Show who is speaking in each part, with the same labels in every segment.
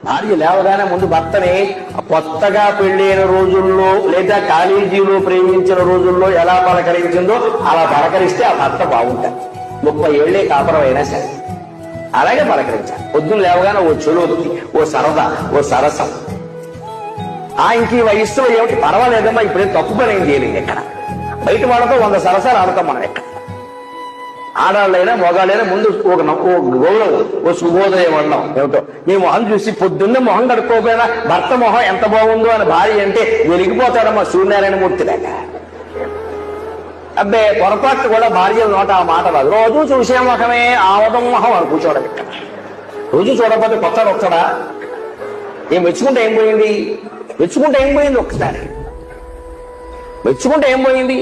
Speaker 1: భార్య లేవగానే ముందు భర్తని కొత్తగా పెళ్ళైన రోజుల్లో లేదా కాలేజీలో ప్రేమించిన రోజుల్లో ఎలా పలకరించిందో అలా పలకరిస్తే ఆ భర్త బాగుంటారు. 30 ఏళ్లే కాపురం అయినా సరే అలాగే పలకరించాలి. పొద్దున్న లేవగానే ఓ చెలోక్తి, ఓ సరదా, ఓ సరసం. ఇంక ఈ వయస్సులో ఏమిటి పర్వాలేదమ్మా, ఇప్పుడేం తప్పు పని ఏం చేయలేదు. ఎక్కడ బయట వాళ్ళతో 100 సరసాలు ఆడతాం మనం. ఎక్కడ ఆడాళ్ళైనా మొగాళ్ళైనా ముందు ఒక గౌరవం, ఓ శుభోదయం అన్నాం. ఏమిటో నీ మొహం చూసి పొద్దున్నే మొహం కడుక్కోపోయినా భర్త మొహం ఎంత బాగుందో అని భార్య అంటే వెలిగిపోతాడమ్మా సూర్యనారాయణమూర్తి లేక. అబ్బే పొరపాటు కూడా భార్య నోట ఆ మాట రాదు. రోజు చూసే మొహమే ఆవదం మొహం అని కూర్చోవడం. ఇక్కడ రోజు చూడకపోతే కొత్తడు వస్తాడా? ఏం మెచ్చుకుంటే ఏం పోయింది? మెచ్చుకుంటే ఏం పోయింది? ఒకసారి మెచ్చుకుంటే ఏం పోయింది?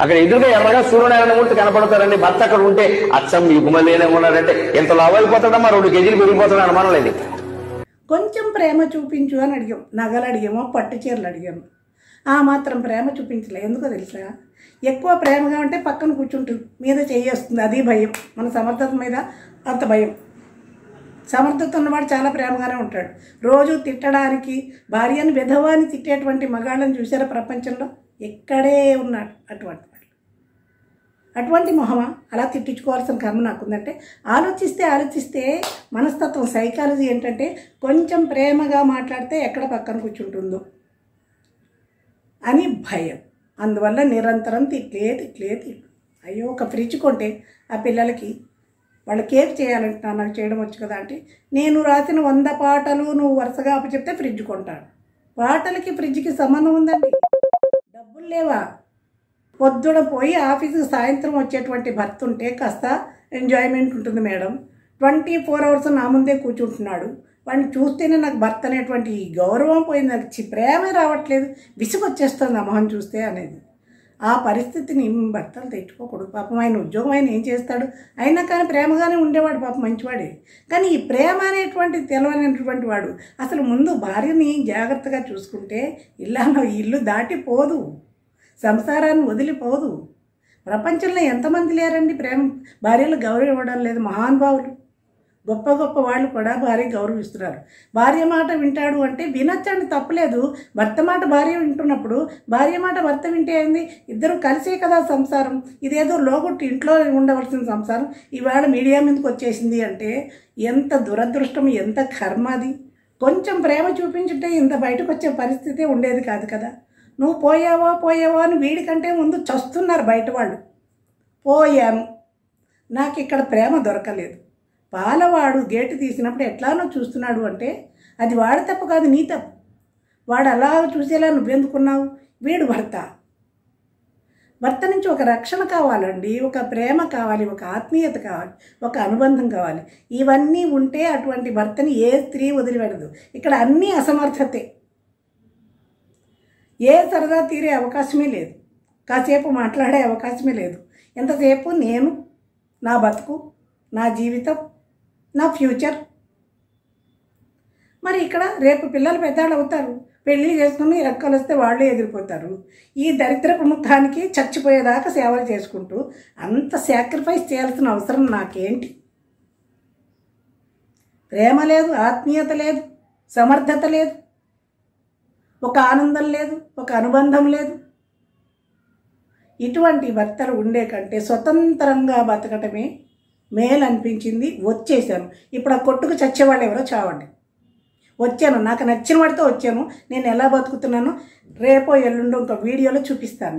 Speaker 1: అక్కడ ఎదురుగా ఎర్రగా సూర్యనారాయణమూర్తి కనపడతారండి. భర్త అక్కడ ఉంటే అచ్చం మీ గుమ్మలేనే ఉన్నారంటే ఎంత లావు అయిపోతాడమ్మా, 2 కేజీలు పెరిగిపోతాడు అనుమానం లేదు.
Speaker 2: కొంచెం ప్రేమ చూపించు అని అడిగాం. నగలు అడిగామో, పట్టు చీరలు అడిగాము. ఆ మాత్రం ప్రేమ చూపించలే. ఎందుకో తెలుసా? ఎక్కువ ప్రేమగా ఉంటే పక్కన కూర్చుంటుంది, మీద చేయేస్తుంది. అది భయం. మన సమర్థత మీద అంత భయం. సమర్థత ఉన్నవాడు చాలా ప్రేమగానే ఉంటాడు. రోజు తిట్టడానికి భార్యను విధవాన్ని తిట్టేటువంటి మగాళ్ళని చూసారా ప్రపంచంలో? ఎక్కడే ఉన్నాడు అటువంటి వాడు. అటువంటి మొహమా అలా తిట్టించుకోవాల్సిన కర్మ నాకుందంటే ఆలోచిస్తే మనస్తత్వం, సైకాలజీ ఏంటంటే కొంచెం ప్రేమగా మాట్లాడితే ఎక్కడ పక్కన కూర్చుంటుందో అని భయం. అందువల్ల నిరంతరం తిట్లే. అయ్యో ఒక ఫ్రిడ్జ్ కొంటే ఆ పిల్లలకి వాళ్ళు కేక్ చేయాలంటున్నా, నాకు చేయడం వచ్చు కదా అంటే, నేను రాసిన 100 పాటలు నువ్వు వరుసగా అప్పచెప్తే ఫ్రిడ్జ్ కొంటాడు. పాటలకి ఫ్రిడ్జ్కి సంబంధం ఉందండి? డబ్బులు లేవా? పొద్దున పోయి ఆఫీసుకి సాయంత్రం వచ్చేటువంటి భర్త ఉంటే కాస్త ఎంజాయ్మెంట్ ఉంటుంది మేడం. 24 అవర్స్ నా ముందే కూర్చుంటున్నాడు. వాడిని చూస్తేనే నాకు భర్త అనేటువంటి గౌరవం పోయింది. నాకు ప్రేమే రావట్లేదు, విసుగు వచ్చేస్తుంది ఆ మొహం చూస్తే అనేది. ఆ పరిస్థితిని భర్తలు తెచ్చుకోకూడదు. పాపం ఆయన ఉద్యోగం ఆయన ఏం చేస్తాడు? అయినా కానీ ప్రేమగానే ఉండేవాడు, పాపం మంచివాడే. కానీ ఈ ప్రేమ అనేటువంటి తెలవనటువంటి వాడు అసలు ముందు భార్యని జాగ్రత్తగా చూసుకుంటే ఇల్లు దాటిపోదు, సంసారాన్ని వదిలిపోదు. ప్రపంచంలో ఎంతమంది లేరండి భార్యలు గౌరవం ఇవ్వడం లేదు? మహానుభావులు, గొప్ప గొప్ప వాళ్ళు కూడా భార్య గౌరవిస్తున్నారు. భార్య మాట వింటాడు అంటే వినొచ్చండి, తప్పలేదు. భర్త మాట భార్య వింటున్నప్పుడు భార్య మాట భర్త వింటే ఏంది? ఇద్దరు కలిసే కదా సంసారం. ఇదేదో లోగొట్టి ఇంట్లో ఉండవలసిన సంసారం ఇవాళ మీడియా మీదకి వచ్చేసింది అంటే ఎంత దురదృష్టం, ఎంత కర్మ అది. కొంచెం ప్రేమ చూపించుంటే ఇంత బయటకు వచ్చే పరిస్థితే ఉండేది కాదు కదా. నువ్వు పోయావో అని వీడికంటే ముందు చస్తున్నారు బయట వాళ్ళు. పోయాను, నాకు ఇక్కడ ప్రేమ దొరకలేదు. పాలవాడు గేటు తీసినప్పుడు ఎట్లానో చూస్తున్నాడు అంటే అది వాడి తప్పు కాదు, నీ తప్పు. వాడు అలా చూసేలా నువ్వెందుకున్నావు? వీడు భర్త నుంచి ఒక రక్షణ కావాలండి, ఒక ప్రేమ కావాలి, ఒక ఆత్మీయత కావాలి, ఒక అనుబంధం కావాలి. ఇవన్నీ ఉంటే అటువంటి భర్తని ఏ స్త్రీ వదిలిపెడదు. ఇక్కడ అన్నీ అసమర్థతే. ఏ సరదా తీరే అవకాశమే లేదు, కాసేపు మాట్లాడే అవకాశమే లేదు. ఎంతసేపు నేను, నా బతుకు, నా జీవితం, నా ఫ్యూచర్. మరి ఇక్కడ రేపు పిల్లలు పెద్దవాళ్ళు అవుతారు, పెళ్ళి చేసుకుని రెక్కలు వస్తే వాళ్ళే ఎగిరిపోతారు. ఈ దరిద్రపు ముఖానికి చచ్చిపోయేదాకా సేవలు చేసుకుంటూ అంత సాక్రిఫైస్ చేయాల్సిన అవసరం నాకేంటి? ప్రేమ లేదు, ఆత్మీయత లేదు, సమర్థత లేదు, ఒక ఆనందం లేదు, ఒక అనుబంధం లేదు. ఇటువంటి భర్తలు ఉండే కంటే స్వతంత్రంగా బతకటమే మేలు అనిపించింది. వచ్చేసాను. ఇప్పుడు ఆ కొట్టుకు చచ్చేవాళ్ళు ఎవరో చావండి. వచ్చాను, నాకు నచ్చిన వాడితో వచ్చాను. నేను ఎలా బతుకుతున్నానో రేపో ఎల్లుండో ఇంకో వీడియోలో చూపిస్తాను.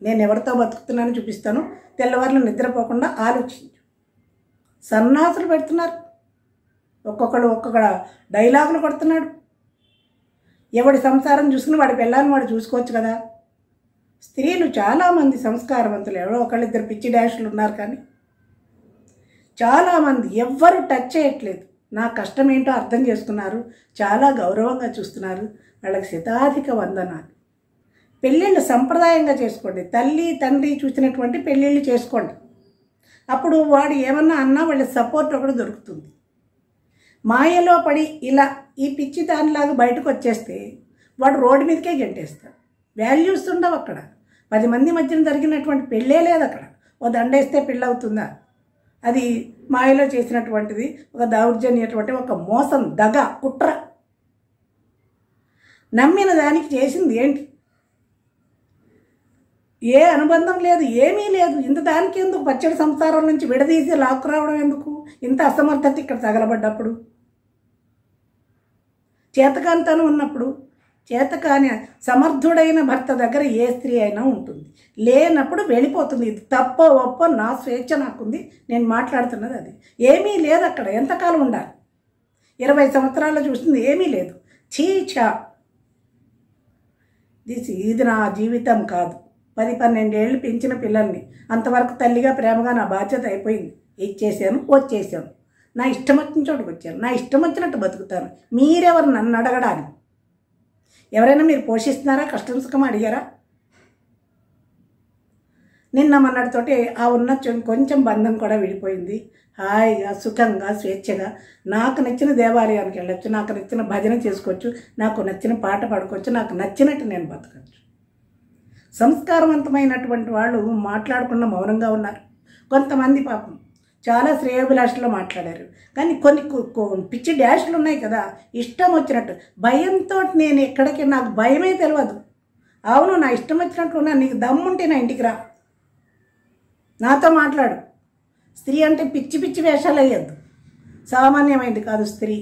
Speaker 2: నేను ఎవరితో బతుకుతున్నానో చూపిస్తాను. తెల్లవారులు నిద్రపోకుండా ఆలోచించు. సన్నాసులు పెడుతున్నారు, ఒక్కొక్క డైలాగులు కొడుతున్నాడు. ఎవడి సంసారం చూసుకుని వాడి పిల్లల్ని వాడు చూసుకోవచ్చు కదా. స్త్రీలు చాలామంది సంస్కారవంతులు, ఎవరో ఒకళ్ళిద్దరు పిచ్చి డాషులు ఉన్నారు, కానీ చాలామంది ఎవ్వరు టచ్ చేయట్లేదు. నా కష్టం ఏంటో అర్థం చేసుకున్నారు, చాలా గౌరవంగా చూస్తున్నారు. వాళ్ళకి శతాధిక వందనాలు. పెళ్ళిళ్ళు సంప్రదాయంగా చేసుకోండి. తల్లి తండ్రి చూసినటువంటి పెళ్ళిళ్ళు చేసుకోండి. అప్పుడు వాడు ఏమన్నా అన్నా వాళ్ళ సపోర్ట్ ఒకటి దొరుకుతుంది. మాయలో పడి ఇలా ఈ పిచ్చి దానిలాగా బయటకు వచ్చేస్తే వాడు రోడ్డు మీదకే గెంటేస్తాడు. వాల్యూస్ ఉండవు అక్కడ. 10 మంది మధ్యన జరిగినటువంటి పెళ్ళే లేదు అక్కడ. ఓ దండేస్తే పెళ్ళి అవుతుందా? అది మాయలో చేసినటువంటిది, ఒక దౌర్జన్యటువంటి ఒక మోసం, దగ, కుట్ర. నమ్మిన దానికి చేసింది ఏంటి? ఏ అనుబంధం లేదు, ఏమీ లేదు. ఇంత దానికి ఎందుకు? పచ్చడి సంసారం నుంచి విడదీసి లాక్కురావడం ఎందుకు? ఇంత అసమర్థత ఇక్కడ తగలబడ్డప్పుడు, చేతకాంతనం ఉన్నప్పుడు. చేతకాని సమర్థుడైన భర్త దగ్గర ఏ స్త్రీ అయినా ఉంటుంది, లేనప్పుడు వెళ్ళిపోతుంది. ఇది తప్పో ఒప్పో నా స్వేచ్ఛ నాకుంది, నేను మాట్లాడుతున్నది అది. ఏమీ లేదు అక్కడ. ఎంతకాలం ఉండాలి? 20 సంవత్సరాల్లో చూసింది ఏమీ లేదు. చీచా, ఇది నా జీవితం కాదు. 10-12 ఏళ్ళు పెంచిన పిల్లల్ని అంతవరకు తల్లిగా ప్రేమగా నా బాధ్యత అయిపోయింది. ఇచ్చేసాను, వచ్చేసాను. నా ఇష్టం వచ్చిన చోటుకు వచ్చాను, నా ఇష్టం వచ్చినట్టు బతుకుతాను. మీరెవరు నన్ను అడగడానికి? ఎవరైనా మీరు పోషిస్తున్నారా? కష్టం సుఖం అడిగారా? నిన్న మొన్నటితోటి ఆ ఉన్న కొంచెం బంధం కూడా విడిపోయింది. హాయిగా, సుఖంగా, స్వేచ్ఛగా నాకు నచ్చిన దేవాలయానికి వెళ్ళొచ్చు, నాకు నచ్చిన భజన చేసుకోవచ్చు, నాకు నచ్చిన పాట పాడుకోవచ్చు, నాకు నచ్చినట్టు నేను బతకచ్చు. సంస్కారవంతమైనటువంటి వాళ్ళు మాట్లాడకుండా మౌనంగా ఉన్నారు. కొంతమంది పాపం చాలా శ్రేయోభిలాషలో మాట్లాడారు. కానీ కొన్ని పిచ్చి డ్యాష్లు ఉన్నాయి కదా, ఇష్టం వచ్చినట్టు. భయంతో నేను ఎక్కడికి, నాకు భయమే తెలియదు. అవును, నా ఇష్టం వచ్చినట్టు ఉన్నా, నీకు దమ్ముంటే నా ఇంటికి రా, నాతో మాట్లాడు. స్త్రీ అంటే పిచ్చి పిచ్చి వేషాలు వేయద్దు. సామాన్యమైంది కాదు స్త్రీ,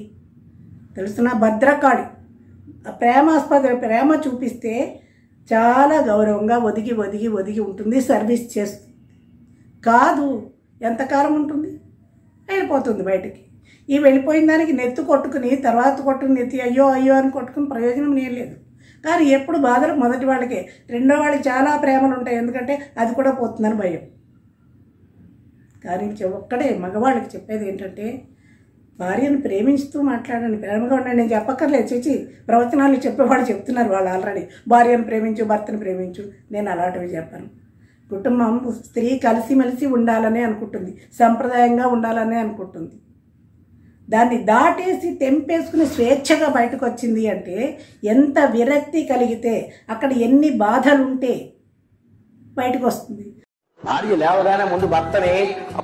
Speaker 2: తెలుసునా? భద్రకాళి. ప్రేమ చూపిస్తే చాలా గౌరవంగా ఒదిగి ఒదిగి ఒదిగి ఉంటుంది, సర్వీస్ చేస్తుంది. కాదు, ఎంతకాలం ఉంటుంది? వెళ్ళిపోతుంది బయటికి. ఈ వెళ్ళిపోయిన దానికి నెత్తి కొట్టుకుని, తర్వాత కొట్టుకుని నెత్తి అయ్యో అయ్యో అని కొట్టుకుని ప్రయోజనం ఏం లేదు. కానీ ఎప్పుడు బాధలు మొదటి వాళ్ళకే, రెండో వాళ్ళకి చాలా ప్రేమలు ఉంటాయి, ఎందుకంటే అది కూడా పోతుందని భయం. కానీ ఒక్కడే మగవాళ్ళకి చెప్పేది ఏంటంటే, భార్యను ప్రేమించుతూ మాట్లాడండి, ప్రేమగా ఉండండి. నేను చెప్పక్కర్లేదు, చేచి ప్రవచనాలు చెప్పేవాళ్ళు చెప్తున్నారు, వాళ్ళు ఆల్రెడీ. భార్యను ప్రేమించు, భర్తను ప్రేమించు. నేను అలాంటివి చెప్పాను. కుటుంబం, స్త్రీ కలిసిమెలిసి ఉండాలనే అనుకుంటుంది, సంప్రదాయంగా ఉండాలనే అనుకుంటుంది. దాన్ని దాటేసి తెంపేసుకుని స్వేచ్ఛగా బయటకు వచ్చింది అంటే ఎంత విరక్తి కలిగితే, అక్కడ ఎన్ని బాధలుంటే బయటకు వస్తుంది.
Speaker 1: భార్య లేవగానే ముందు భర్తని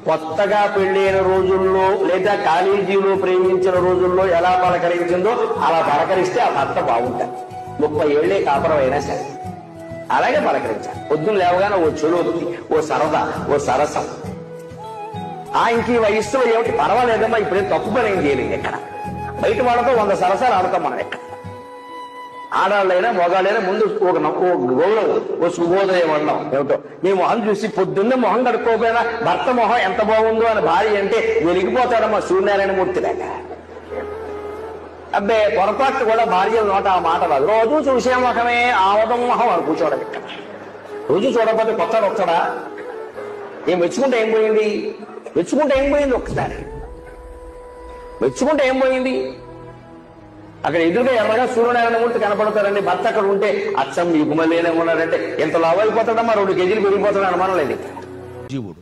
Speaker 1: కొత్తగా పెళ్ళైన రోజుల్లో లేదా కాలేజీలో ప్రేమించిన రోజుల్లో ఎలా పలకరించిందో అలా పలకరిస్తే ఆ భర్త బాగుంటాడు. 30 ఏళ్లే కాపురం అయినా సరే అలాగే పలకరించాలి. పొద్దున్న లేవగానే ఓ చులోక్తి, ఓ సరదా, ఓ సరసం. ఇంక ఈ వయస్సులో ఏమిటి, పర్వాలేదమ్మా, ఇప్పుడే తప్పు పని ఏం చేయలేదు. ఎక్కడ బయట వాళ్ళతో 100 సరసాలు ఆడతాం మనం. ఎక్కడ ఆడాళ్ళైనా మొగాళ్ళైనా ముందు ఒక గౌరవం, ఓ శుభోదయం అనడం. ఏమిటో మీ మొహం చూసి పొద్దున్నే మొహం కడుక్కోపోయినా భర్త మొహం ఎంత బాగుందో అని భార్య అంటే వెలిగిపోతాడమ్మా సూర్యనారాయణమూర్తి లేక. అబ్బే, పొరపాటు కూడా భార్య నోట ఆ మాట రాదు. రోజు చూసే మొహమే ఆవదం మొహం అని కూర్చోవడం. ఇక్కడ రోజు చూడకపోతే కొత్తగా వస్తాడా? ఏం మెచ్చుకుంటే ఏం పోయింది? మెచ్చుకుంటే ఏం పోయింది? ఒకసారి మెచ్చుకుంటే ఏం పోయింది? అక్కడ ఎదురుగా ఎర్రగా సూర్యనారాయణమూర్తి కనపడతారండి. భర్త అక్కడ ఉంటే అచ్చం ఈ గుమ్మలేనే ఉన్నాడంటే ఎంత లావు అయిపోతాడమ్మా, 2 కేజీలు పెరిగిపోతాడు అనుమానం లేదు.
Speaker 3: జీవుడు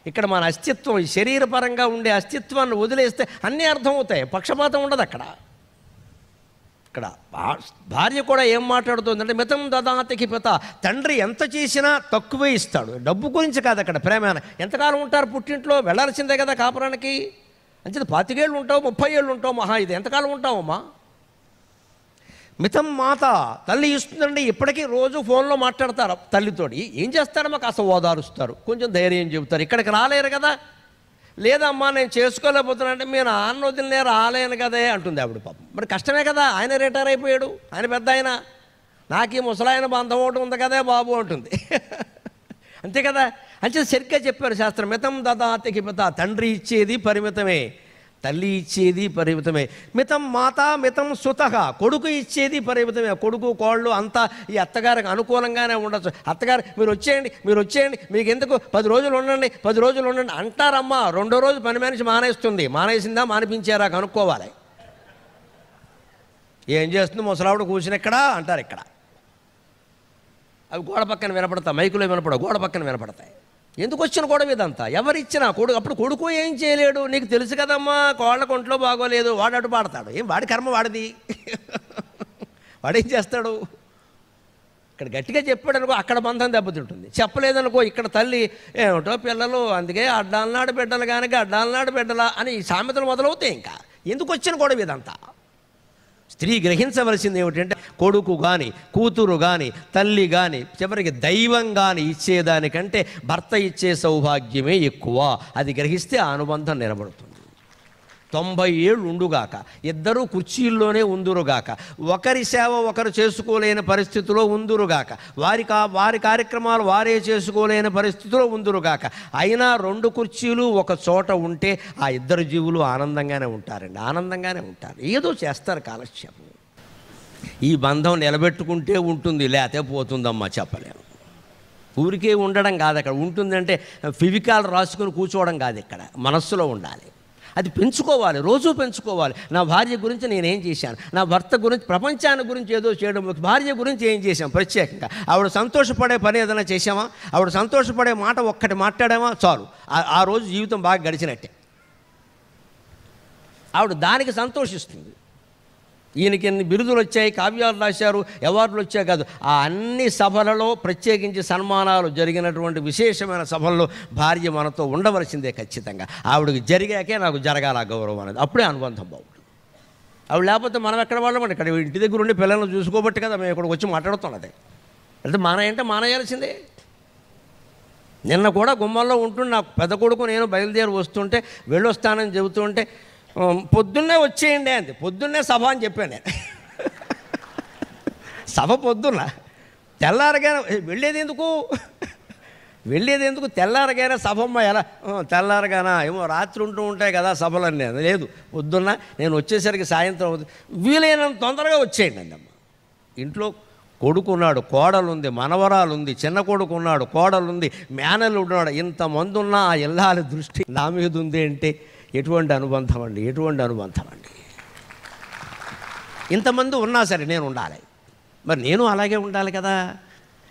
Speaker 3: ఇక్కడ మన అస్తిత్వం, శరీరపరంగా ఉండే అస్తిత్వాన్ని వదిలేస్తే అన్నీ అర్థమవుతాయి, పక్షపాతం ఉండదు అక్కడ. ఇక్కడ భార్య కూడా ఏం మాట్లాడుతుందంటే, మితం దదాతికి పిత, తండ్రి ఎంత చేసినా తక్కువే ఇస్తాడు. డబ్బు గురించి కాదు అక్కడ ప్రేమ. ఎంతకాలం ఉంటారు పుట్టింట్లో? వెళ్ళాల్సిందే కదా కాపురానికి. అంతే 25 ఏళ్ళు ఉంటావు, 30 ఏళ్ళు ఉంటావు మహా. ఇది ఎంతకాలం ఉంటావమ్మా? మితం మాత, తల్లి ఇస్తుందండి. ఇప్పటికీ రోజు ఫోన్లో మాట్లాడతారు తల్లితోటి. ఏం చేస్తారమ్మా? కాస్త ఓదారుస్తారు, కొంచెం ధైర్యం చెబుతారు. ఇక్కడికి రాలేరు కదా. లేదమ్మా నేను చేసుకోలేకపోతున్నానంటే, మీ నాన్న వదిలినే రాలేను కదే అంటుంది ఆవిడ. పాపం మరి కష్టమే కదా, ఆయన రిటైర్ అయిపోయాడు, ఆయన పెద్ద ఆయన. నాకు ఈ ముసలాయన బంధం ఒకటి ఉంది కదే బాబు అంటుంది. అంతే కదా. అంటే సరిగ్గా చెప్పారు శాస్త్రం. మితం దదాతికి పిత, తండ్రి ఇచ్చేది పరిమితమే, తల్లి ఇచ్చేది పరిమితమే. మితం మాత మితం సుతః, కొడుకు ఇచ్చేది పరిమితమే. కొడుకు కోళ్ళు అంతా ఈ అత్తగారికి అనుకూలంగానే ఉండొచ్చు. అత్తగారు మీరు వచ్చేయండి, మీకు ఎందుకు 10 రోజులు ఉండండి, 10 రోజులు ఉండండి అంటారమ్మా. 2వ రోజు పని మనిషి మానేస్తుంది. మానేసిందా, మానిపించారా కనుక్కోవాలి. ఏం చేస్తుంది ముసలావిడ కూర్చుని ఇక్కడ అంటారు. ఇక్కడ అవి గోడ పక్కన వినపడతాయి, మైకులో వినపడవు, గోడ పక్కన వినపడతాయి. ఎందుకు వచ్చిన గొడవ ఇదంతా? ఎవరిచ్చినా కొడుకు. అప్పుడు కొడుకు ఏం చేయలేడు. నీకు తెలుసు కదమ్మా, కోళ్ళకు ఒంట్లో బాగోలేదు, వాడు అటు పాడతాడు. ఏం వాడి కర్మ వాడిది, వాడేం చేస్తాడు? ఇక్కడ గట్టిగా చెప్పాడు అనుకో అక్కడ బంధం దెబ్బతింటుంది, చెప్పలేదనుకో ఇక్కడ తల్లి ఏమిటో పిల్లలు అందుకే అడ్డాలనాడు బిడ్డలు కనుక అడ్డాలనాడు బిడ్డలా అని ఈ సామెతలు మొదలవుతాయి. ఇంకా ఎందుకు వచ్చిన గొడవ ఇదంతా? స్త్రీ గ్రహించవలసింది ఏమిటంటే కొడుకు కానీ కూతురు కానీ తల్లి కానీ చివరికి దైవం కానీ ఇచ్చేదానికంటే భర్త ఇచ్చే సౌభాగ్యమే ఎక్కువ. అది గ్రహిస్తే ఆ అనుబంధం నిలబడుతుంది. 90 ఏళ్ళు ఉండుగాక, ఇద్దరూ కుర్చీల్లోనే ఉందురుగాక, ఒకరి సేవ ఒకరు చేసుకోలేని పరిస్థితిలో ఉందురుగాక, వారి కార్యక్రమాలు వారే చేసుకోలేని పరిస్థితిలో ఉందురుగాక, అయినా 2 కుర్చీలు ఒక చోట ఉంటే ఆ ఇద్దరు జీవులు ఆనందంగానే ఉంటారండి, ఆనందంగానే ఉంటారు. ఏదో చేస్తారు కాలక్షేపం. ఈ బంధం నిలబెట్టుకుంటే ఉంటుంది, లేతే పోతుందమ్మా చెప్పలేము. ఊరికే ఉండడం కాదు, అక్కడ ఉంటుందంటే ఫివికాల్ రాసుకొని కూర్చోవడం కాదు, ఇక్కడ మనస్సులో ఉండాలి. అది పెంచుకోవాలి, రోజూ పెంచుకోవాలి. నా భార్య గురించి నేనేం చేశాను, నా భర్త గురించి ప్రపంచాన్ని గురించి ఏదో చేయడం, భార్య గురించి ఏం చేశాం ప్రత్యేకంగా. ఆవిడ సంతోషపడే పని ఏదైనా చేసామా, ఆవిడ సంతోషపడే మాట ఒక్కటి మాట్లాడామా చాలు, ఆ రోజు జీవితం బాగా గడిచినట్టే. ఆవిడ దానికి సంతోషిస్తుంది. ఈయనకి ఎన్ని బిరుదులు వచ్చాయి, కావ్యాలు రాశారు, అవార్డులు వచ్చాయి కాదు, ఆ అన్ని సభలలో ప్రత్యేకించి సన్మానాలు జరిగినటువంటి విశేషమైన సభల్లో భార్య మనతో ఉండవలసిందే ఖచ్చితంగా. ఆవిడకి జరిగాకే నాకు జరగాల గౌరవం అనేది, అప్పుడే అనుబంధం బాగుంటుంది. ఆవిడ లేకపోతే మనం ఎక్కడ వాళ్ళమండి, ఇక్కడ ఇంటి దగ్గర ఉండి పిల్లలను చూసుకోబట్టి కదా మేము ఇక్కడికి వచ్చి మాట్లాడుతున్నది. అంటే మానేయాల్సిందే. నిన్న కూడా గుమ్మాల్లో ఉంటుండే నాకు పెద్ద కొడుకు నేను బయలుదేరి వస్తుంటే వెళ్ళొస్తానని చెబుతుంటే పొద్దున్నే వచ్చేయండి అంది. పొద్దున్నే సభ అని చెప్పాను నేను. సభ పొద్దున్న, తెల్లారగానే వెళ్ళేది ఎందుకు తెల్లారగానే సభమ్మ ఎలా తెల్లారగానా ఏమో రాత్రి ఉంటూ ఉంటాయి కదా సభలన్నీ. లేదు, పొద్దున్న నేను వచ్చేసరికి సాయంత్రం అవుతుంది, వీలైనంత తొందరగా వచ్చేయండి అందమ్మ. ఇంట్లో కొడుకున్నాడు, కోడలుంది, మనవరాలుంది, చిన్న కొడుకున్నాడు, కోడలుంది, మేనలు ఉన్నాడు, ఇంతమంది ఉన్నా ఆ ఇల్లాలి దృష్టి నా మీద ఉంది అంటే ఎటువంటి అనుబంధం అండి, ఎటువంటి అనుబంధం అండి. ఇంతమంది ఉన్నా సరే నేను ఉండాలి, మరి నేను అలాగే ఉండాలి కదా.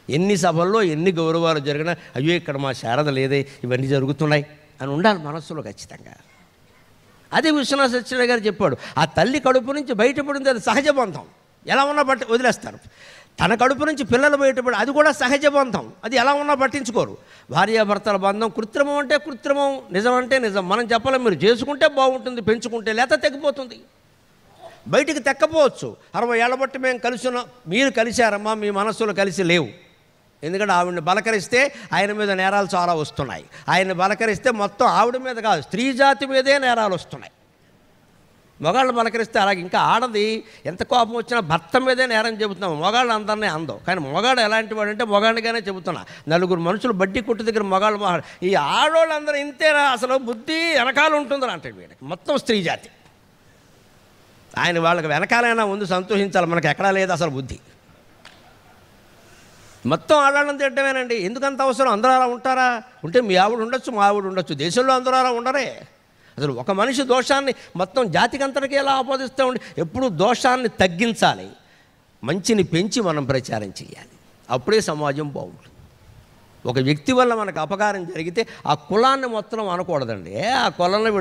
Speaker 3: ఎన్ని సభల్లో ఎన్ని గౌరవాలు జరిగినా అయ్యో ఇక్కడ మా శారద లేదే, ఇవన్నీ జరుగుతున్నాయి అని ఉండాలి మనస్సులో ఖచ్చితంగా. అదే విశ్వనాథ సత్యనారాయణ గారు చెప్పాడు, ఆ తల్లి కడుపు నుంచి బయటపడింది అది సహజ బంధం, ఎలా ఉన్నా వదిలేస్తారు. తన కడుపు నుంచి పిల్లలు బయటపడి అది కూడా సహజ బంధం, అది ఎలా ఉన్నా పట్టించుకోరు. భార్యాభర్తల బంధం కృత్రిమం అంటే కృత్రిమం, నిజం అంటే నిజం. మనం చెప్పలేం, మీరు చేసుకుంటే బాగుంటుంది, పెంచుకుంటే లేత తెగిపోతుంది, బయటికి తెక్కపోవచ్చు. 60 ఏళ్ల బట్టి మేము కలిసి ఉన్నాం, మీరు కలిశారమ్మా, మీ మనస్సులు కలిసి లేవు. ఎందుకంటే ఆవిడని బలకరిస్తే ఆయన మీద నేరాలు చాలా వస్తున్నాయి, ఆయన్ని బలకరిస్తే మొత్తం ఆవిడ మీద కాదు స్త్రీ జాతి మీదే నేరాలు వస్తున్నాయి. మగాళ్ళు బలకరిస్తే అలాగే. ఇంకా ఆడది ఎంత కోపం వచ్చినా భర్త మీదే నేరం చెబుతున్నాం, మగాళ్ళు అందరినీ అందం. కానీ మగాడు ఎలాంటి వాడు అంటే మగాడిగానే చెబుతున్నా, 4 మనుషులు బడ్డీ కొట్టు దగ్గర మగాళ్ళు ఈ ఆడవాళ్ళందరూ ఇంతేనా, అసలు బుద్ధి వెనకాల ఉంటుందని అంటాడు వీడికి. మొత్తం స్త్రీ జాతి. ఆయన వాళ్ళకి వెనకాలైనా ఉంది, సంతోషించాలి, మనకు ఎక్కడా లేదు అసలు బుద్ధి. మొత్తం ఆడాళ్ళని తిట్టమేనండి. ఎందుకంత అవసరం? అందరూ అలా ఉంటారా? ఉంటే మీ ఆవిడ ఉండొచ్చు, మా ఆవిడ ఉండొచ్చు, దేశంలో అందరూ అలా ఉండరే. అసలు ఒక మనిషి దోషాన్ని మొత్తం జాతికంతటికి ఎలా ఆపాదిస్తూ ఉండి, ఎప్పుడు దోషాన్ని తగ్గించాలి, మంచిని పెంచి మనం ప్రచారం చేయాలి, అప్పుడే సమాజం బాగుంటుంది. ఒక వ్యక్తి వల్ల మనకు అపకారం జరిగితే ఆ కులాన్ని మొత్తం అనకూడదండి, ఆ కులంలో